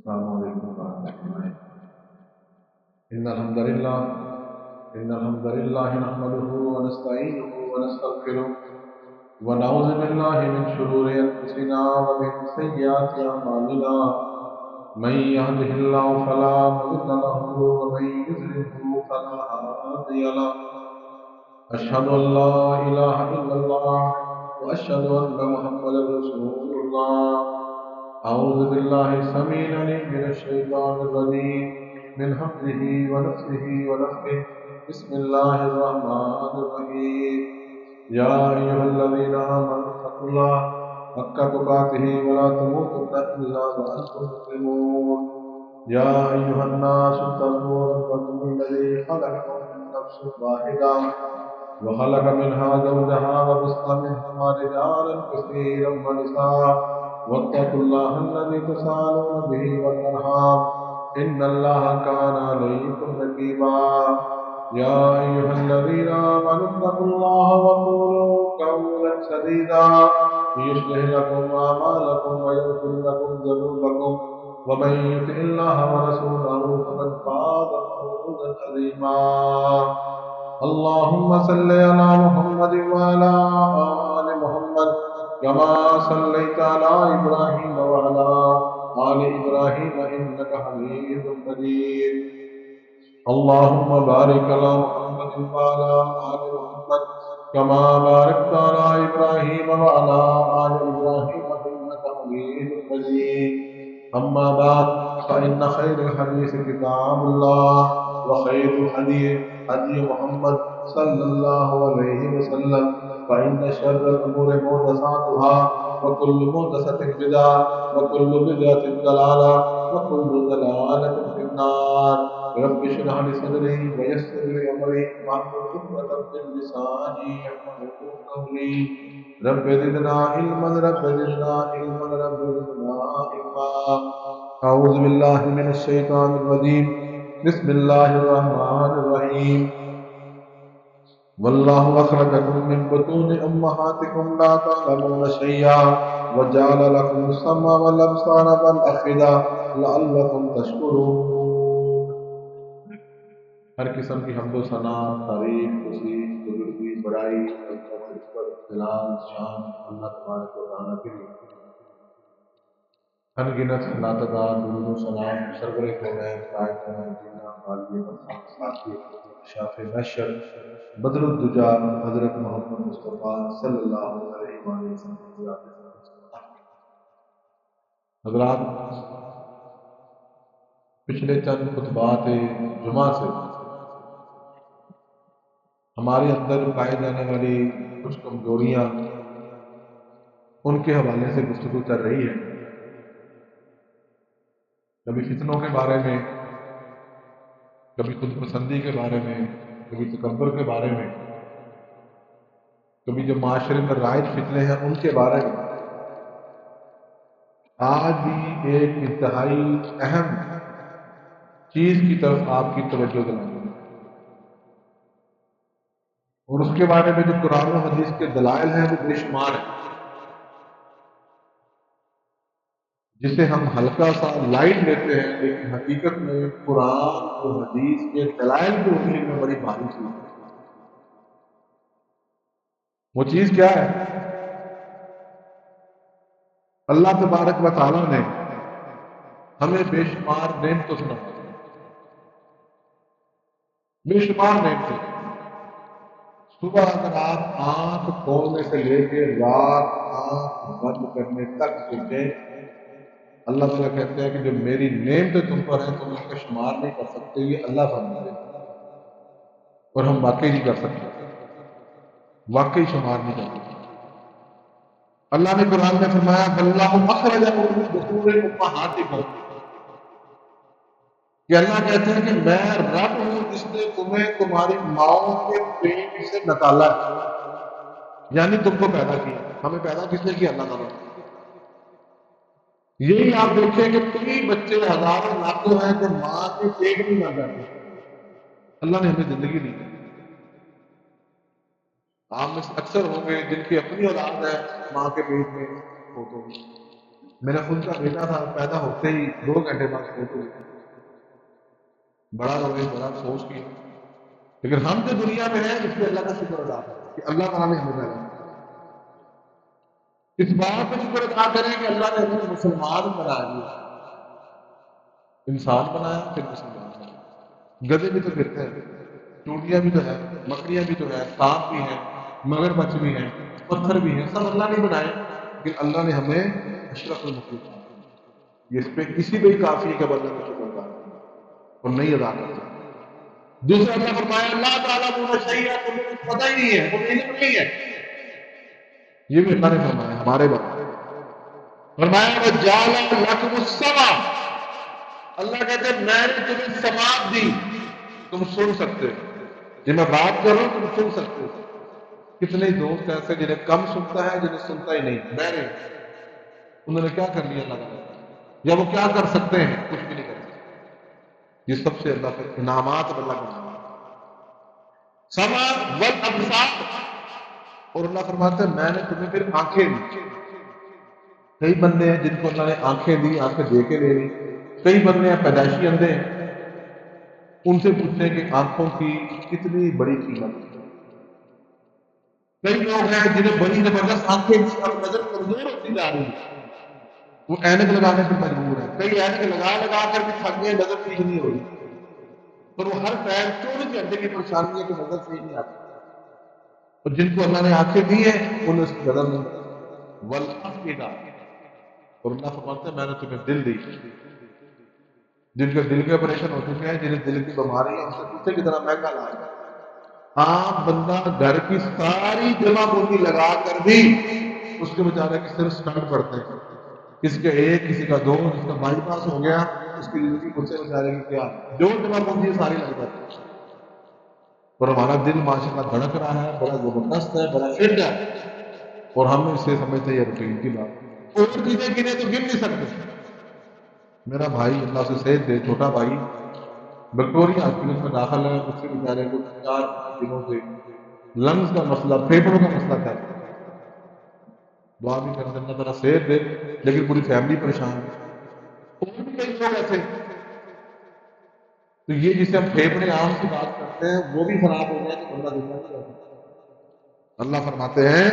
السلام علیکم ورحمۃ اللہ۔ ان الحمد للہ نحمده ونستعینه ونستغفره ونعوذ باللہ من شرور انفسنا ومن سیئات اعمالنا من يهده الله فلا مضل له ومن يضلل فلا هادي له اشهد ان لا اله الا الله واشهد ان محمدا رسول الله أعوذ بالله السميع العليم من الشيطان الرجيم من همزه ونفسه ونفخه بسم الله الرحمن الرحيم يا أيها الذين آمنوا اتقوا الله حق تقاته ولا تموتن إلا وأنتم مسلمون يا أيها الناس اتقوا ربكم الذي خلقكم من نفس واحدة وخلق منها زوجها وبث منهما رجالا كثيرا ونساء واتقوا الله الذي تساءلون به والأرحام إن الله كان عليكم رقيبا يا أيها الذين آمنوا اتقوا الله وقولوا قولا سديدا يصلح لكم أعمالكم ويغفر لكم ذنوبكم ومن يطع الله ورسوله فقد فاز فوزا عظيما اللهم صل على محمد وعلى آل محمد كما صليت على إبراهيم وعلى آل إبراهيم إنك حميد مجيد اللهم بارك على محمد وعلى آل محمد كما باركت على إبراهيم وعلى آل إبراهيم إنك حميد مجيد أما بعد فإن خير الحديث كتاب الله وخير الهدي هدي محمد صلى الله عليه وسلم فإن شر الأمور محدثاتها وكل محدثة بدعة وكل بدعة ضلالة وكل ضلالة في النار رب اشرح لي صدري ويسر لي أمري واحلل عقدة من لساني يفقهوا قولي رب زدنا علما رب زدنا علما رب زدنا علما أعوذ بالله من الشيطان الرجيم بسم الله الرحمن الرحيم والله أخرجكم من بطون أمهاتكم لا تعلمون شيئا وجعل لكم السمع والأبصار والأفئدة لعلكم تشكرون۔ ہر قسم کی حمد و ثنا، تعریف، توصیف، بزرگی، بڑائی، عظمت، رتبت، جلال، شان اللہ تبارک و تعالیٰ کے لیے انگنت ناتدار درود و سلام سرور کونین قائد مدینہ غالب مقام ساقی شاف محشر بدر الدجا حضرت محمد مصطفیٰ صلی اللہ علیہ وآلہ وسلم۔ حضرات، پچھلے چند خطبات جمعہ سے ہمارے اندر پائے جانے والی کچھ کمزوریاں ان کے حوالے سے گفتگو چل رہی ہے۔ کبھی فتنوں کے بارے میں، کبھی خود پسندی کے بارے میں، کبھی تکبر کے بارے میں، کبھی جو معاشرے میں رائج فتنے ہیں ان کے بارے میں۔ آج بھی ایک انتہائی اہم چیز کی طرف آپ کی توجہ دلائیں گے، اور اس کے بارے میں جو قرآن و حدیث کے دلائل ہیں وہ بے شمار ہیں، جسے ہم ہلکا سا لائٹ لیتے ہیں، لیکن حقیقت میں قرآن اور حدیث کے دلائل کی روشنی میں بڑی بھاری چیز ہے۔ وہ چیز کیا ہے؟ اللہ تبارک و تعالیٰ نے ہمیں بے شمار نعمتوں سے نوازا، بے شمار نعمتیں۔ صبح اگر آپ آنکھ کھولنے سے لے کے رات آنکھ بند کرنے تک سوچیں، اللہ تعالیٰ کہتے ہیں کہ جو میری نعمتیں تم پر ہیں تم ان کا شمار نہیں کر سکتے، یہ اللہ فرما دے، اور ہم واقعی نہیں کر سکتے، واقعی شمار نہیں کر سکتے۔ اللہ نے قرآن میں فرمایا واللہ اخرجکم من بطون امہاتکم، کہ اللہ کہتے ہیں کہ میں رب ہوں جس نے تمہیں تمہاری ماؤں کے پیٹ سے نکالا ہے، یعنی تم کو پیدا کیا۔ ہمیں پیدا کس نے کیا؟ اللہ تعالیٰ نے۔ یہی آپ دیکھیں کہ کئی بچے ہزاروں لاکھوں ہیں جو ماں کے پیٹ میں مر جاتے ہیں، اللہ نے ہمیں زندگی دی۔ آپ میں سے اکثر ہوں گے جن کی اپنی اولاد ہے ماں کے پیٹ میں فوت ہو گئی، میرا خود کا بیٹا تھا، پیدا ہوتے ہی 2 گھنٹے بعد فوت ہو گیا، بڑا روئے، بڑا افسوس کیا، لیکن ہم جو دنیا میں ہیں اس پہ اللہ کا شکر ادا کریں کہ اللہ تعالیٰ نے ہمیں پیدا کیا، اس بات پہ شکر ادا کریں کہ اللہ نے ہمیں مسلمان بنا دیا، انسان بنایا پھر مسلمان بنایا۔ گدے بھی تو پھرتے ہیں، چونٹیاں بھی تو ہے، مکڑیاں بھی تو ہے، سانپ بھی ہیں، مگرمچھ بھی ہیں، پتھر بھی ہیں، سب اللہ نے بنائے، لیکن اللہ نے ہمیں اشرف المخلوقات بنایا۔ اس پہ اسی پہ ہی کافی ہے کہ اللہ کا شکر ادا کریں اور نہیں ادا کرتے۔ دوسرا اللہ فرمایا اللہ تعالیٰ مجھے شیئا، تمہیں کچھ پتہ ہی نہیں ہے، تمہیں علم نہیں ہے، یہ بھی اللہ نے فرمایا ہمارے بارے میں۔ فرمایا وَجَعَلَ لَكُمُ السَّمْعَ، اللہ کہتے ہیں میں نے تمہیں سماعت دی، تم سن سکتے ہو، جب میں بات کر رہا ہوں تم سن سکتے ہو۔ کتنے دوست ایسے جنہیں کم سنتا ہے، جنہیں سنتا ہی نہیں، بہرے، انہوں نے کیا کر لیا اللہ تعالیٰ، یا وہ کیا کر سکتے ہیں، کچھ بھی نہیں کر سکتے۔ یہ سب سے اللہ کے انعامات اور اللہ کے انعامات۔ سمع والابصار، اور اللہ فرماتا ہے میں نے تمہیں پھر آنکھیں دی۔ کئی بندے ہیں جن کو اللہ نے آنکھیں دی، آنکھیں دے کے لے لی، کئی بندے ہیں پیدائشی اندھے ہیں، ان سے پوچھیں کہ آنکھوں کی کتنی بڑی قیمت ہے۔ کئی لوگ ہیں جنہیں بڑی زبردست آنکھیں دی اور نظر کمزور ہوتی جا رہی ہے، وہ اینک لگانے پر مجبور ہے، کئی اینک لگا لگا کر بھی تھک گئے، نظر ٹھیک نہیں ہو رہی، پر وہ ہر ٹائم 24 گھنٹے کی پریشانی ہے کہ نظر صحیح نہیں آتی، اور جن کو اللہ نے آنکھیں دی ہیں انہیں اس کی قدر نہیں۔ والافئدہ، اور اللہ فرماتا ہے میں نے تمہیں دل دی، جن کے دل کے آپریشن ہو چکے ہیں، جنہیں دل کی بیماری ہے، ان سے پوچھے کتنا مہنگا علاج ہے۔ عام بندہ گھر کی ساری جمع پونجی لگا کر بھی اس کے بیچارے کی صرف سٹنٹ پڑتے ہیں، کسی کا ایک، کسی کا دو، جس کا بائی پاس ہو گیا اس کی زندگی خود سے بیچارے کی کیا ہے، جو جمع پونجی ہے ساری لگ جاتی ہے۔ اور ہمارا دل ماشاءاللہ دھڑک رہا ہے، بڑا زبردست ہے، بڑا فٹ ہے، اور ہم اسے سمجھتے ہیں یہ روٹین کی بات، اور چیزیں گنے تو گن نہیں سکتے۔ میرا بھائی اللہ سے صحت دے، چھوٹا بھائی وکٹوریا ہاسپٹل میں داخل ہے، اس سے بیچارے کو 4 دنوں سے لنگز کا مسئلہ، پھیپھڑوں کا مسئلہ تھا، دعا بھی کرتے اللہ تعالیٰ صحت دے، لیکن پوری فیملی پریشان ہے۔ اور بھی کئی لوگ ایسے، تو یہ جسے ہم پھیپھڑے عام کی بات کرتے ہیں وہ بھی خراب ہو گیا تو بندہ زندہ نہیں رہ سکتا۔ اللہ فرماتے ہیں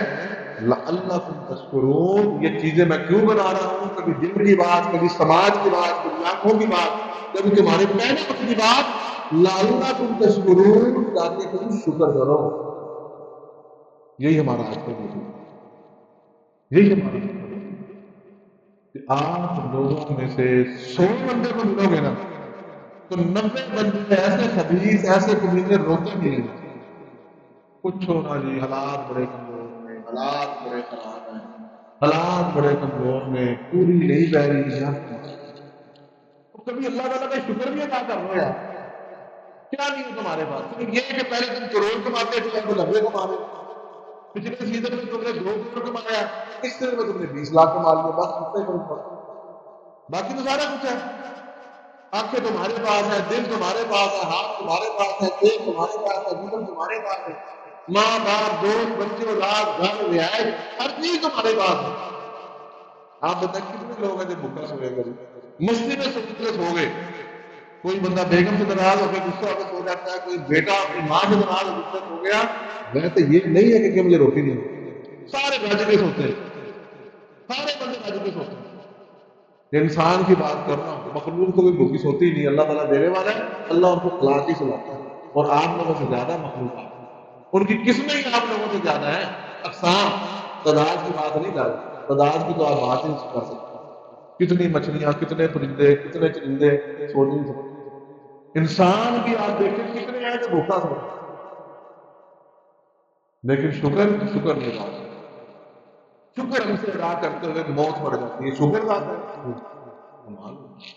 لعلکم تشکرون، یہ چیزیں میں کیوں بنا رہا ہوں، کبھی دل کی بات، کبھی سماج کی بات، کبھی آنکھوں کی بات، کبھی تمہارے پہلے وقت کی بات، لعلکم تشکرون، تاکہ تم شکر کرو۔ یہی ہمارا آج کا موضوع ہے، یہی ہمارا موضوع ہے کہ آپ لوگوں میں سے 100 بندے کو ملو گے نا تو 90 بندے ایسے خبیث، ایسے کمینے روتے ملیں گے، کچھ ہونا جی حالات بڑے کمزور ہیں، حالات بڑے خراب ہیں، حالات بڑے کمزور ہیں، پوری نہیں بہ رہی یار تمہاری، تو کبھی اللہ تعالیٰ کا شکر بھی ادا کر رہے یار، کیا نہیں ہے تمہارے پاس، تم یہ کہ پہلے تم کروڑ کماتے تھے اب 90 کما رہے ہو، پچھلے سیزن میں تم نے 2 کروڑ کمایا، اس سیزن میں تم نے 20 لاکھ کما لیا، بس اتنا ہی فرق پڑا، باقی تو سارا کچھ ہے۔ آنکھیں تمہارے پاس ہے، دل تمہارے پاس ہے، ہاتھ تمہارے پاس ہے، پیٹ تمہارے پاس ہے، جسم تمہارے پاس ہے، ماں باپ، دوست، بچے، اولاد، گھر، رہائش، ہر چیز تمہارے پاس ہے۔ آپ بتائیں کتنے لوگ ہیں جو بھوکا سوئے گا، مستی میں سو گئے، کوئی بندہ بیگم سے ناراض ہو کے غصہ ہو کے سو جاتا ہے، کوئی بیٹا اپنی ماں سے ناراض ہو غصہ ہو گیا، میں تو یہ نہیں ہے کہ مجھے روٹی نہیں ملتی، سارے راجے کے سوتے ہیں، سارے بندے راجے کے سوتے ہیں۔ انسان کی بات کر رہا ہوں، مخلوق تو کوئی بھوکی سوتی ہی نہیں، اللہ تعالیٰ دینے والا ہے، اللہ ان کو کلاس ہی سلاتا ہے، اور آپ لوگوں سے زیادہ مخلوقات ان کی قسمیں ہی آپ لوگوں سے زیادہ ہیں، اقسام، تعداد کی بات نہیں کر رہے، تعداد کی تو آپ بات ہی نہیں کر سکتے، کتنی مچھلیاں، کتنے پرندے، کتنے چرندے سو نہیں سکتے، انسان بھی آپ دیکھیں کتنے ہیں جو بھوکا سو رہے ہیں، لیکن شکر نہیں ادا کرتے، شکر ہم سے ادا کرتے ہوئے موت پڑ جاتی ہے، شکر ادا کرتے کمال ہے۔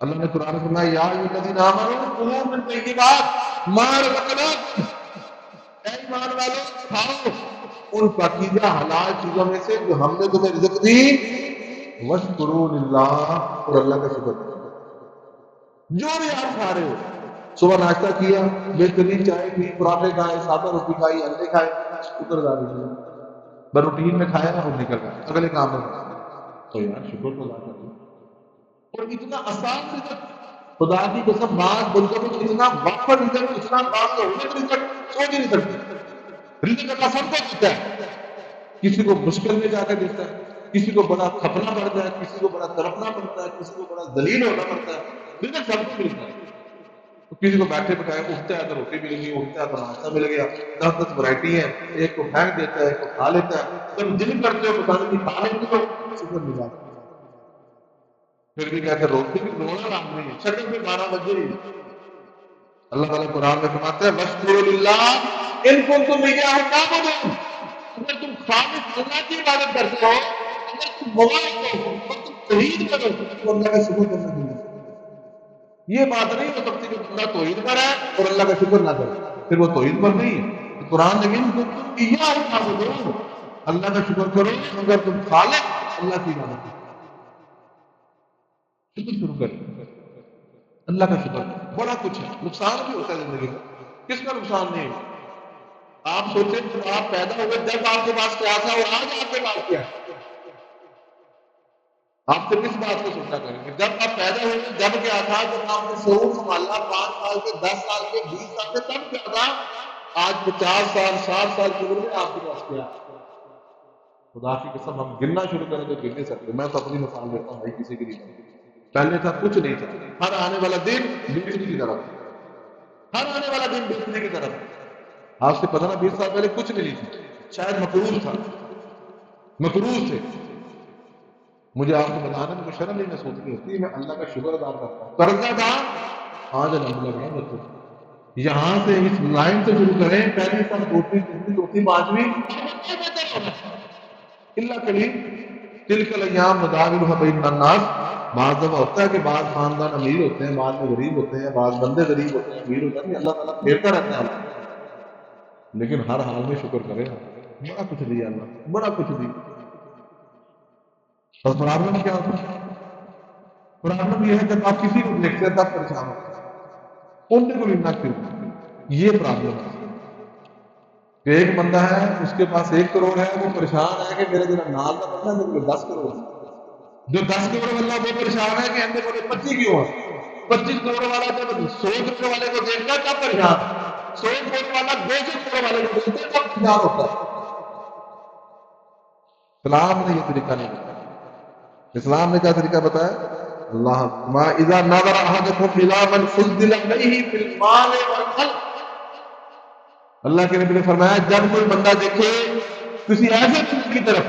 اللہ نے قرآن میں فرمایا یا ایھا الذین آمنوا کلوا من طیبات ما رزقناکم، اے ایمان والو کھاؤ ان پاکیزہ حلال چیزوں میں سے جو ہم نے تمہیں رزق دی، واشکروا للہ، اور اللہ کا شکر کرو، جو بھی آپ کھا رہے ہو، صبح ناشتہ کیا، بہترین چائے پی، پراٹھے کھائے، سادہ روٹی کھائی، انڈے کھائے، شکر ادا کیجیے، روٹین میں کھایا اور نکل گیا اگلے کام میں، تو یار شکر تو ادا کر لو. اور اتنا آسان رزق، خدا کی قسم بعض بندوں کو اتنا وقت رزق، اتنا کام ہونے کا رزق سوچ ہی نہیں سکتے. رزق اللہ سب کو دیتا ہے، کسی کو مشکل میں جا کے دیتا ہے، کسی کو بڑا کھپنا پڑتا ہے، کسی کو بڑا تڑپنا پڑتا ہے، کسی کو بڑا ذلیل ہونا پڑتا ہے. رزق سب کو ملتا ہے. تو کسی کو بیٹھے بٹھائے اٹھتا ہے تو روٹی مل گئی، اٹھتا ہے تو ناشتہ مل گیا. 10 ورائٹی ہے، ایک کو پھینک دیتا ہے، ایک کو کھا لیتا ہے. جب دل کرتے ہو پتا نہیں کھا لیتے ہو، شکر نہیں جاتا. پھر بھی کہتے روتے بھی رونا لازمی ہے، شکر بھی 12 بجے ہی. اللہ تعالیٰ قرآن میں فرماتے ہیں وَاشْكُرُوا لِلَّهِ إِن كُنتُمْ إِيَّاهُ تَعْبُدُونَ. اگر تم خالص اللہ کی عبادت کرتے ہو، اگر تم موحد ہو اور تم توحید کرو تو اللہ کا شکر کرنا چاہیے. یہ بات نہیں ہو سکتی کہ بندہ توحید پر ہے اور اللہ کا شکر نہ کرے، پھر وہ توحید پر نہیں ہے. تو قرآن لیکن تم إِيَّاهُ تَعْبُدُونَ، اللہ کا شکر کرو اگر تم خالق اللہ کی عبادت کرو. شکر شروع کرو، اللہ کا شکر. بڑا کچھ ہے، نقصان بھی ہوتا ہے زندگی میں. کس کا نقصان نہیں ہے؟ آپ سوچیں جب آپ پیدا ہوئے جب آپ کے پاس کیا تھا اور آج آپ کے پاس کیا ہے. آپ سے کس بات کو سوچا کریں گے؟ جب آپ پیدا ہوئے جب کیا تھا، جب آپ نے شعور سنبھالا 5 سال کے، 10 سال کے، 20 سال کے، تب کیا تھا. آج 50 سال 60 سال کی عمر میں آپ کے پاس کیا ہے. خدا کی قسم ہم گننا شروع کریں تو گر نہیں سکتے. میں تو اپنی مثال دیتا ہوں بھائی، کسی کی نہیں. پہلے تھا کچھ نہیں تھا. ہر آنے والا دن بیچنے کی طرف، ہر آنے والا دن بیچنے کی طرف. آپ سے پتہ نا 20 سال پہلے کچھ بھی نہیں تھا، شاید مقروض تھا، مقروض تھے. مجھے آپ کو بتانا مجھے شرم نہیں محسوس نہیں ہوتی، میں اللہ کا شکر ادا کرتا ہوں. قرضہ تھا، آج الحمدللہ بڑا بچوں. یہاں سے اس لائن سے شروع کریں، پہلی سب دوسری تیسری چوتھی پانچویں اللہ کریم. تلک الايام نداولها بین الناس. بعض دفعہ ہوتا ہے کہ بعض خاندان امیر ہوتے ہیں، بعض میں غریب ہوتے ہیں، بعض بندے غریب ہوتے ہیں، امیر ہوتے ہیں. اللہ تعالیٰ پھیرتا رہتا ہے. لیکن ہر حال میں شکر کرے. بڑا کچھ دیا اللہ، بڑا کچھ دیا. اور پرابلم کیا ہوتا ہے؟ پرابلم یہ ہے جب آپ کسی کو دیکھتے ہیں تب پریشان ہوتے ہیں، ان کو لینا کیوں. یہ پرابلم ہے کہ ایک بندہ ہے اس کے پاس 1 کروڑ ہے، وہ پریشان ہے کہ میرا جو نال کا بندہ ہے میرے کو 10 کروڑ ہے. جو 10 کروڑ والا وہ پریشان ہے کہ ہم نے 25 کیوں ہے. 25 کروڑ والا جب 100 کروڑ والے کو دیکھتا ہے تب پریشان ہے. 100 کروڑ والا 200 کروڑ والے کو دیکھتا ہے تب پریشان ہوتا ہے. اسلام نے یہ طریقہ نہیں بتایا. اسلام نے کیا طریقہ بتایا؟ اللہ ما اذا نظر احدكم الى من فضل عليه في المال والمال. اللہ کے نبی نے فرمایا جب کوئی بندہ دیکھے کسی ایسے بندے کی طرف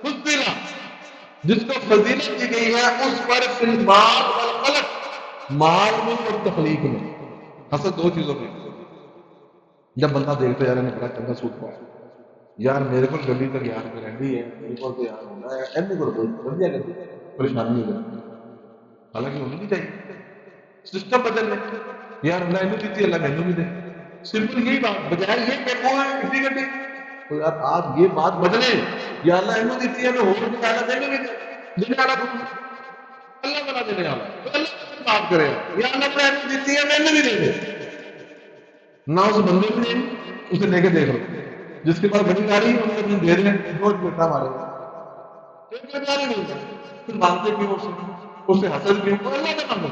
فضل، جس کو فضیلت دی گئی ہے اس پر فی المال والخلق، مال میں اور تخلیق میں. حسد 2 چیزوں میں. جب بندہ دیکھتا ہے یار نے بڑا چنگا سوٹ پایا، یار میرے کو گڈی تو یار گارنٹی ہے، میرے کو تو یار ہونا ہے اینے کو کوئی بڑھیا گڈی، پریشانی ہو جاتی. حالانکہ ہونی نہیں چاہیے. سسٹم بدل لیں. یار اللہ اینو دیتی اللہ مینوں بھی دے. سمپل یہی بات، بجائے یہ کہ وہ کسی گڈی. تو یار آپ یہ بات بدلیں، یا اللہ اینو دیتی ہے میں ہو نہیں اللہ مینوں بھی دے. دینے والا کون؟ اللہ بنا دینے والا. تو اللہ سے بات کرے یا اللہ نے اینو دیتی ہے مینوں بھی دے دے. نہ اس بندے کو دے، اسے لے کے دیکھ لو. جس کے پاس بڑی گاڑی ہے اس کو دے دیں، روز بیٹا مارے گا. ایک گاڑی نہیں ہے، پھر مانگتے کیوں اس سے حسد کیوں؟ تو اللہ سے مانگو.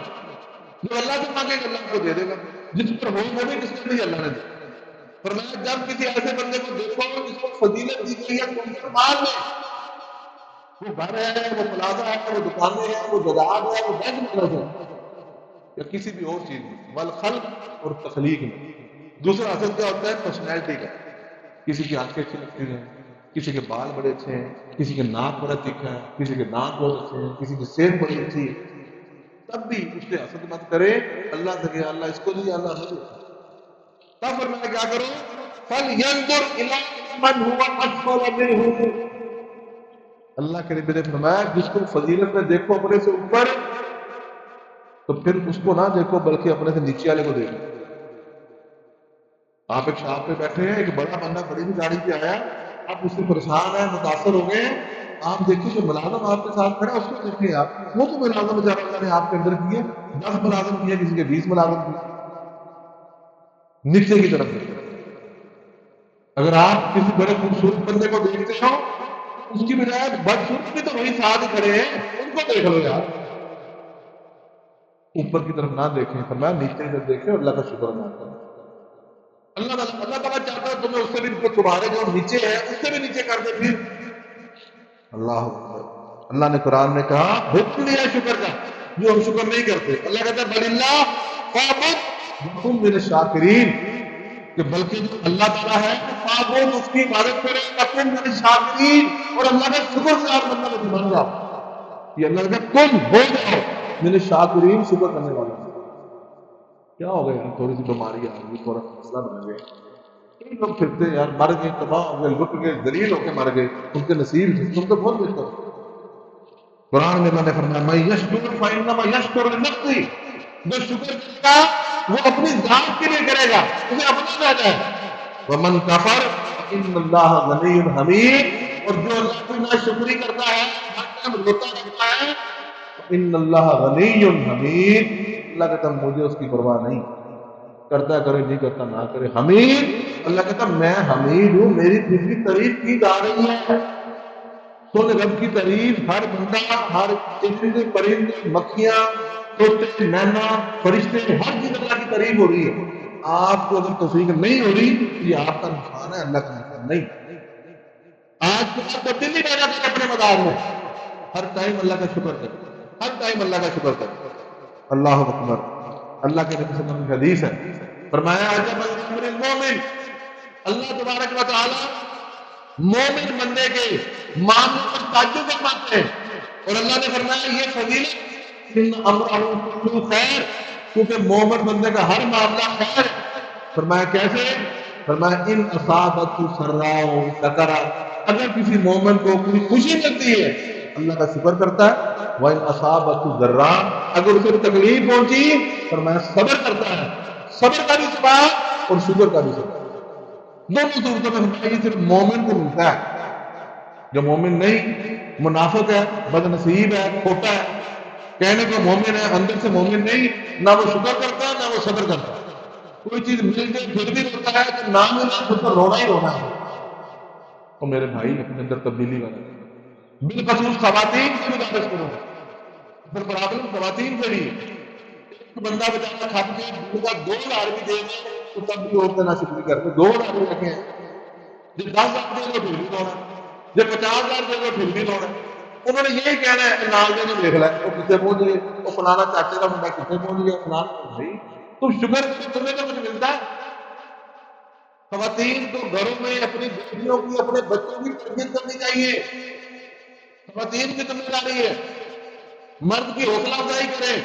جو اللہ سے مانگے گا اللہ کو دے دے گا. جس پر ہو وہ بھی کس نے دی؟ اللہ نے دی. فرمایا جب کسی ایسے بندے کو دیکھو جس کو فضیلت دی گئی ہے تم پر مال میں، وہ گھر ہے، وہ پلازا ہے، وہ دکانیں ہیں، وہ جائیداد ہے، وہ بینک بیلنس ہے، یا کسی بھی اور چیز میں، والخلق اور تخلیق میں. دوسرا حسد کیا ہوتا ہے؟ پرسنالٹی کا. کسی کی آنکھیں اچھی لگتی ہیں، کسی کے بال بڑے اچھے ہیں، کسی کے ناک بڑا تیکھا ہے، کسی کے دانت بہت اچھے ہیں، کسی کی صحت بڑی اچھی ہے. تب بھی اس سے حسد مت کرے. اللہ سے کہ اللہ اس کو دیا اللہ نے دیا. تب فرمایا کیا کرو؟ فَلْيَنْظُرْ إِلَىٰ مَنْ هُوَ أَسْفَلَ مِنْهُ. اللہ کے نبی نے فرمایا جس کو فضیلت میں دیکھو اپنے سے اوپر، تو پھر اس کو نہ دیکھو بلکہ اپنے سے نیچے والے کو دیکھو. آپ ایک شاپ پہ بیٹھے ہیں، ایک بڑا بندہ بڑی سی گاڑی پہ آیا، آپ اس سے پریشان ہیں، متاثر ہو گئے ہیں. آپ دیکھیں جو ملازم آپ کے ساتھ کھڑا ہے اس کو دیکھیں. آپ وہ تو ملازم بیچارہ اللہ نے آپ کے اندر کیا 10 ملازم کیا، کسی کے 20 ملازم کیا. نیچے کی طرف دیکھیں. اگر آپ کسی بڑے خوبصورت بندے کو دیکھتے ہو اس کی بجائے بدسورت بھی تو وہی ساتھ ہی کھڑے ہیں، ان کو دیکھ لو یار. اوپر کی طرف نہ دیکھیں، فرمایا نیچے کی طرف دیکھیں اور اللہ کا شکر ادا کریں. اللہ تعالیٰ چاہتا ہے تمہیں اس سے بھی، تمہارے جو نیچے ہے اس سے بھی نیچے کر دے. پھر اللہ اکبر. اللہ نے قرآن میں کہا حکم دیا شکر کا، جو ہم شکر نہیں کرتے. اللہ کہتا ہے بل اللہ فاعبد وکن من الشاکرین، کہ بلکہ جو اللہ تعالیٰ ہے فاعبد، اس کی عبادت کرے، وکن من الشاکرین، اور اللہ کا شکر گزار بندہ بن جاؤ. یہ اللہ کا کن ہو جاؤ من الشاکرین، شکر کرنے والا. کیا ہو گیا یار، تھوڑی سی بیماری آ گئی، تھوڑا مسئلہ بن گیا، کئی لوگ پھرتے یار مر گئے، تباہ ہو گئے، لٹ گئے، ذلیل ہو کے مر گئے، ان کے نصیب تھے، تم تو بہت بہتر. قرآن میں اللہ نے فرمایا میں یشکر فإنما یشکر لنفسہ، جو شکر کرے گا وہ اپنی ذات کے لیے کرے گا، اسے اپنا فائدہ ہے. ومن کفر فإن اللہ غنی حمید، اور جو اللہ کی ناشکری کرتا ہے، ہر ٹائم روتا رہتا ہے، فإن اللہ غنی حمید، اللہ کہتا ہے مجھے اس کی پرواہ نہیں، کرتا کرے نہیں کرتا نہ کرے. حمید، اللہ کہتا میں حمید ہوں، میری خود کی تعریف کی جا رہی ہے. سن رب کی تعریف، ہر بندہ، ہر چرندے پرندے، مکھیاں، طوطے، مینا، فرشتے، ہر چیز اللہ کی تعریف ہو رہی ہے. آپ کو اگر توفیق نہیں ہو رہی تو یہ آپ کا نقصان ہے، اللہ کا نقصان نہیں. آج کو آپ تبدیلی پیدا کریں اپنے مدار میں، ہر ٹائم اللہ کا شکر کریں، ہر ٹائم اللہ کا شکر کریں. اللہ اکبر. اللہ کے نبی صلی اللہ علیہ وسلم کی حدیث ہے، فرمایا عجب لامر المومن، اللہ تبارک و تعالی مومن بندے کے معاملے پر تعجب فرماتے ہیں، اور اللہ نے فرمایا یہ فضیلت ان امرہ کلہ خیر، کیونکہ مومن بندے کا ہر معاملہ خیر ہے. فرمایا کیسے؟ فرمایا ان اصابت سراء شکر، اگر کسی مومن کو کوئی خوشی ملتی ہے اللہ کا شکر کرتا ہے. وَإِنْ أَصَابَتْهُ ضَرَّاء، اگر اسے تکلیف پہنچی فرمایا صبر کرتا ہے. صبر کا بھی ثواب اور شکر کا بھی ثواب، دونوں صورتوں میں فرمایا یہ صرف مومن کو ملتا ہے. جو مومن نہیں، منافق ہے، بد نصیب ہے، کھوٹا ہے، کہنے کو مومن ہے اندر سے مومن نہیں، نہ وہ شکر کرتا ہے نہ وہ صبر کرتا ہے. کوئی چیز مل جائے پھر بھی روتا ہے کہ نہ ملا پھر تو رونا ہی رونا ہے. تو میرے بھائی اپنے اندر تبدیلی والا، بالخصوص خواتین سے گزارش کروں گا، پھر پرابلم خواتین سے بھی ہے. ایک بندہ بیچارہ کھپ کے دن کا 2,000 بھی دے دے تو تب بھی عورتیں ناشکری کرتے. 2,000 رکھے ہیں، جب 10,000 دے گا پھر بھی رونا، جب 50,000 دے گا پھر بھی رونا. انہوں نے یہی کہنا ہے کہ نال دے دیکھ لیں وہ کتنے پہنچ گئے، وہ فلانا چاچے کا منڈا کتنے پہنچ گیا، فلانا. بھائی تم شکر کرو، تمہیں تو کچھ ملتا ہے. خواتین کو گھروں میں اپنی بیٹیوں کی، اپنے بچوں کی تربیت کرنی چاہیے. خواتین کی ذمہ داری ہے، مرد کی حوصلہ افزائی کرے.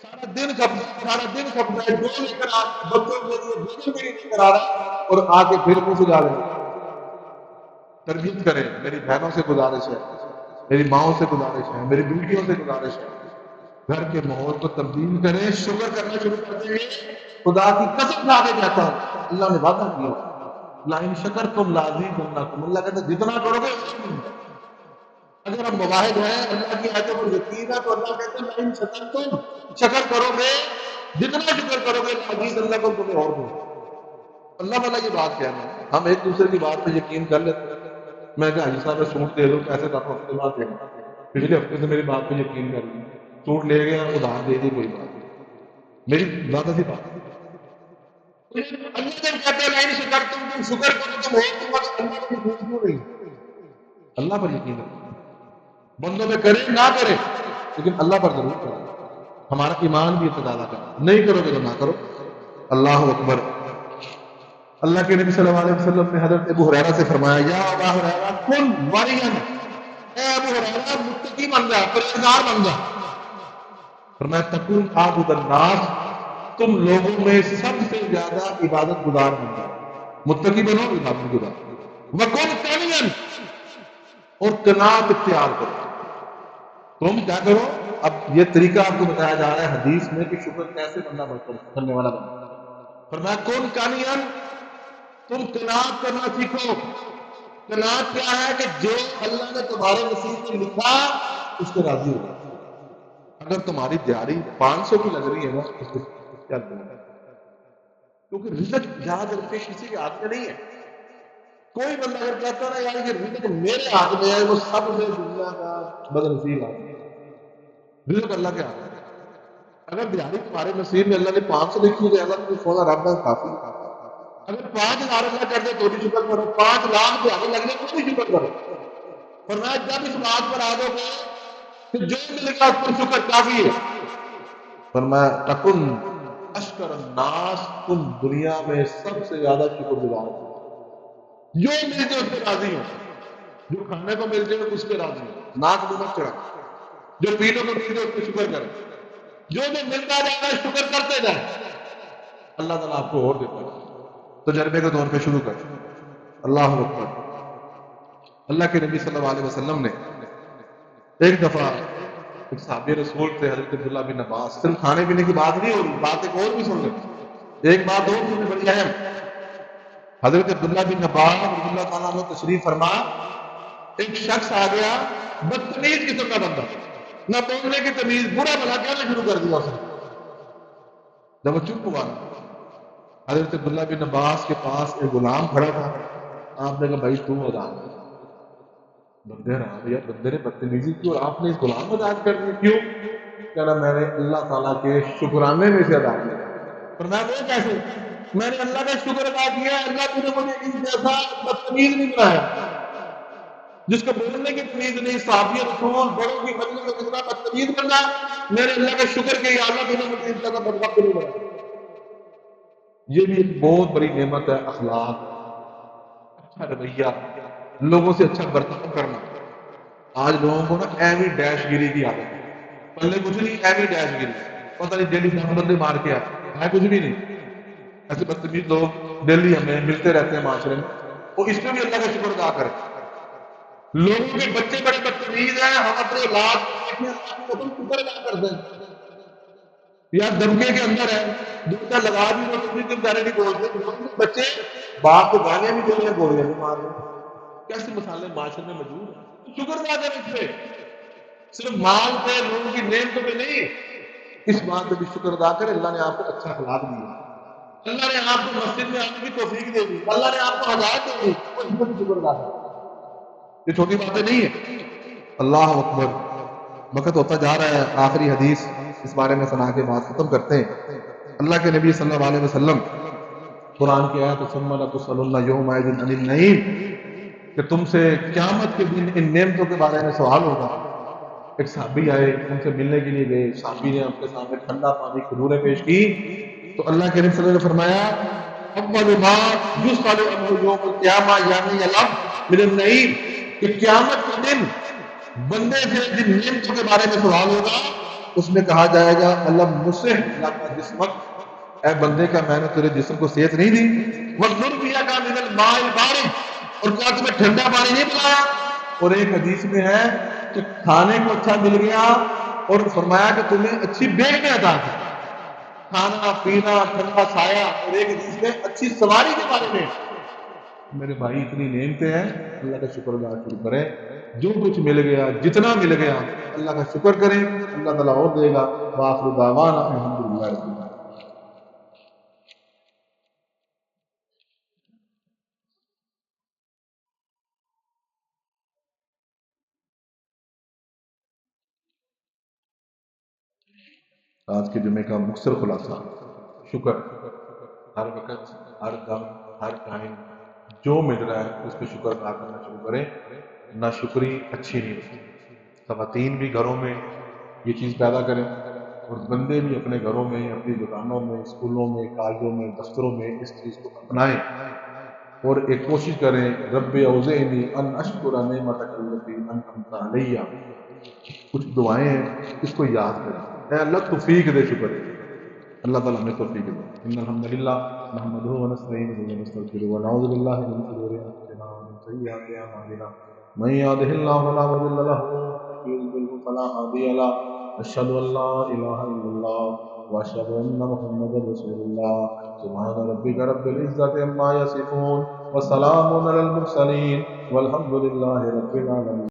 سارا دن کھپتا ہے، جو لے کر بچوں کے لیے بچوں کے لیے لے کر آ رہا ہے اور آ کے پھر منہ سجا لے. تربیت کریں. میری بہنوں سے گزارش ہے، میری ماؤں سے گزارش ہے، میری بیٹیوں سے گزارش ہے، گھر کے ماحول کو تبدیل کریں. شکر کرنا شروع کر دیں گے. خدا کی قسم کھا کے کہتا ہوں، اللہ نے وعدہ کیا لئن شکرتم لازیدنکم، اللہ کہتا ہے جتنا کرو گے اتنا ملے گا. اگر ہم مواحد ہیں، اللہ کی آیتوں پر یقین ہے، تو اللہ کہتے ہیں لئن شکرتم، شکر کرو گے، جتنا شکر کرو گے لازیدنکم، تمہیں اور دوں. اللہ والا یہ بات کہنا ہے. ہم ایک دوسرے کی بات پہ یقین کر لیتے ہیں. میں کہا حاجی صاحب میں سوٹ دے دوں، پیسے تو آپ ہفتے بعد دینا. پچھلے ہفتے سے میری بات پہ یقین کر لیا، سوٹ لے گیا، ادھار دے دی، کوئی بات نہیں، میری زیادہ سی بات. اللہ جب کہتے ہیں لائن شکر تم شکر کرو تم ہو تم، اللہ پر یقین کیوں نہیں؟ اللہ پر یقین رکھو. بندوں پہ کرے نہ کرے لیکن اللہ پر ضرور کرے. ہمارا ایمان بھی تقاضا کرتا ہے، نہیں کرو گے تو نہ کرو. اللہ اکبر. اللہ کے نبی صلی اللہ علیہ وسلم نے حضرت ابو ہریرہ سے فرمایا یا ابا ہریرہ کن ورعا، اے ابو ہریرہ متقی بن جا، پرہیزگار بن جا. فرمایا تکن عابد الناس، تم لوگوں میں سب سے زیادہ عبادت گزار بن جاؤ. متقی بنو، عبادت گزار. وکن قانیا، اور قناعت اختیار کرو. تم کیا کرو؟ اب یہ طریقہ آپ کو بتایا جا رہا ہے حدیث میں کہ شکر کیسے بندہ کرنے والا بنتا. فرمایا کن قانیا، تم قناعت کرنا سیکھو. قناعت کیا ہے؟ کہ جو اللہ نے تمہارے نصیب میں لکھا اس کو راضی ہو. اگر تمہاری دیاری 500 کی لگ رہی ہے نا، اس کو کیا کرنا؟ کیونکہ رزق یاد رکھے کسی کے ہاتھ میں نہیں ہے. کوئی بندہ اگر کہتا ہے نا یار یہ رزق میرے ہاتھ میں ہے، وہ سب سے دنیا کا بدنصیب آدمی ہے۔ رزق اللہ کے ہاتھ میں ہے۔ اگر دیہڑی تمہارے نصیب میں اللہ نے 500 لکھی ہے، اللہ تمہیں سونا رب ہے کافی ہے۔ اگر 5,000 اللہ کر دے تو بھی شکر کرو، 5 لاکھ دیہڑی لگ جائے تو بھی شکر کرو۔ فرمایا جب اس بات پر آ جاؤ گے کہ جو ملے گا اس پر شکر کافی ہے، فرمایا تکن اشکر الناس، تم دنیا میں سب سے زیادہ شکر گزار ہو، جو مل جائے اس پہ راضی ہو، جو کھانے کو مل جائے اس پہ راضی ہو، ناک منہ مت چڑھا، جو پینے کو مل جائے اس پہ شکر کرے، جو ملتا جائے گا شکر کرتے جائے، اللہ تعالیٰ آپ کو اور دیتا ہے۔ تجربے کے طور پہ شروع کر، اللہ اکبر۔ اللہ کے نبی صلی اللہ علیہ وسلم نے ایک دفعہ ایک صحابی رسول تھے حضرت عبداللہ بن عباس، صرف کھانے پینے کی بات نہیں ہو رہی، بات ایک اور بھی سن لیں، ایک بات اور سنیں بڑی اہم۔ حضرت عبداللہ بن عباس رضی اللہ تعالیٰ عنہ تشریف فرما، ایک شخص آ گیا بدتمیز قسم کا بندہ، نہ بولنے کی تمیز، برا بھلا کہنا شروع کر دیا اس نے۔ جب وہ چپ ہوا، حضرت عبداللہ بن عباس کے پاس ایک غلام کھڑا تھا، آپ نے کہا بھائی تو اذان دے۔ بندے رہا بھیا، بندے نے بدتمیزی کی اور آپ نے اس غلام اذان کر دی، کیوں؟ کہنا میں نے اللہ تعالیٰ کے شکرانے میں سے ادا کیا۔ فرمایا وہ کیسے؟ میں نے اللہ کا شکر ادا کیا، اللہ نے مجھے اس جیسا بدتمیز نہیں بنایا، جس کو بولنے کی تمیز نہیں، صحابی رسول بڑوں کی مجلس میں کتنا بدتمیز کرنا، میرے اللہ کا شکر کہ یا اللہ نے مجھے اس جیسا بدبخت نہیں بنایا۔ یہ بھی ایک بہت بڑی نعمت ہے، اخلاق، اچھا رویہ، لوگوں سے اچھا برتاؤ کرنا۔ آج لوگوں کو نا ایوی ڈیش گیری کی عادت ہے، پہلے کچھ نہیں، ایوی ڈیش گیری، پتہ نہیں ڈیلی 10 بندے مار کے آئے، ہے کچھ بھی نہیں، ایسے بدتمیز لوگ ڈیلی ہمیں ملتے رہتے ہیں معاشرے میں، اور اس میں بھی اللہ کا شکر ادا کریں۔ لوگوں کے بچے بڑے بدتمیز ہیں، ہم اپنے اولاد کو دیکھیں، اللہ کی قسم شکر ادا کرتے ہیں، یا دمکے کے اندر ہے، دمکا لگا بھی وہ تو بھی بیچارے نہیں بولتے، لوگوں کے بچے باپ کو گالیاں بھی دے رہے ہیں، گولیاں بھی مار رہے ہیں، کیسے مسالے معاشرے میں موجود ہیں۔ شکر ادا کریں اس پہ، صرف مال پہ، لوگوں کی نعمتوں پہ نہیں، اس بات پہ بھی شکر ادا کریں اللہ نے آپ کو اچھا اخلاق دیا، اللہ نے آپ کو مسجد میں آنے کی توفیق دے دی، اللہ نے آپ کو ہدایت دے دی، اور اس پر بھی شکر ادا کریں۔ یہ چھوٹی باتیں نہیں ہیں۔ اللہ اکبر۔ وقت ہوتا جا رہا ہے، آخری حدیث اس بارے میں سنا کے بات ختم کرتے ہیں۔ اللہ کے نبی صلی اللہ علیہ وسلم قرآن کی آیت ثم لتسألن یومئذ عن النعیم، کہ تم سے قیامت کے دن ان نعمتوں کے بارے میں سوال ہوگا۔ ایک صحابی آئے، ان سے ملنے کے لیے گئے، صحابی نے اپنے سامنے ٹھنڈا پانی کھجوریں پیش کی، تو اللہ کے نبی صلی اللہ علیہ وسلم نے فرمایا اول ما یسأل عنہ یوم القیامہ یعنی العبد من النعیم، کہ قیامت کے دن بندے سے جن نعمتوں کے بارے میں سوال ہوگا، اس میں کہا جائے گا الم نصح لک جسمک، اے بندے کا میں نے تیرے جسم کو صحت نہیں دی، وَنُرْبِيَكَ مِنَ الْمَاءِ الْبَارِدِ، اور کیا تمہیں ٹھنڈا پانی نہیں پلایا؟ اور ایک حدیث میں ہے کہ کھانے کو اچھا مل گیا، اور فرمایا کہ تمہیں اچھی بیگ میں عطا کی، کھانا پینا ٹھنڈا سایہ، اور ایک حدیث میں اچھی سواری کے بارے میں۔ میرے بھائی اتنی نعمتیں ہیں، اللہ کا شکر ادا شروع کریں، جو کچھ مل گیا جتنا مل گیا اللہ کا شکر کریں، اللہ تعالیٰ اور دے گا۔ وآخر دعوانا الحمدللہ رب العالمین۔ آج کے جمعے کا مختصر خلاصہ، شکر، ہر وقت، ہر دم، ہر ٹائم جو مل رہا ہے اس پہ شکر ادا کرنا شروع کریں، نہ شکری اچھی نہیں ہوتی۔ خواتین بھی گھروں میں یہ چیز پیدا کریں، اور بندے بھی اپنے گھروں میں، اپنی دکانوں میں، اسکولوں میں، کالجوں میں، دفتروں میں اس چیز کو اپنائیں، اور ایک کوشش کریں رب اوزعنی ان اشکر نعمتک التی انعمت علی، کچھ دعائیں ہیں اس کو یاد کریں، اے اللہ توفیق دے شکر کی، اللہ تعالیٰ ہمیں توفیق دے۔ ان الحمدللہ نحمدہ ونستعینہ ونستغفرہ ونعوذ باللہ من شرور انفسنا ومن سیئات اعمالنا، من یهده اللہ فلا مضل له ومن یضلل فلا هادی له، اشهد ان لا الہ الا اللہ واشهد ان محمدا رسول اللہ۔ سبحان ربک رب العزة عما یصفون وسلام علی المرسلین والحمد للہ رب العالمین۔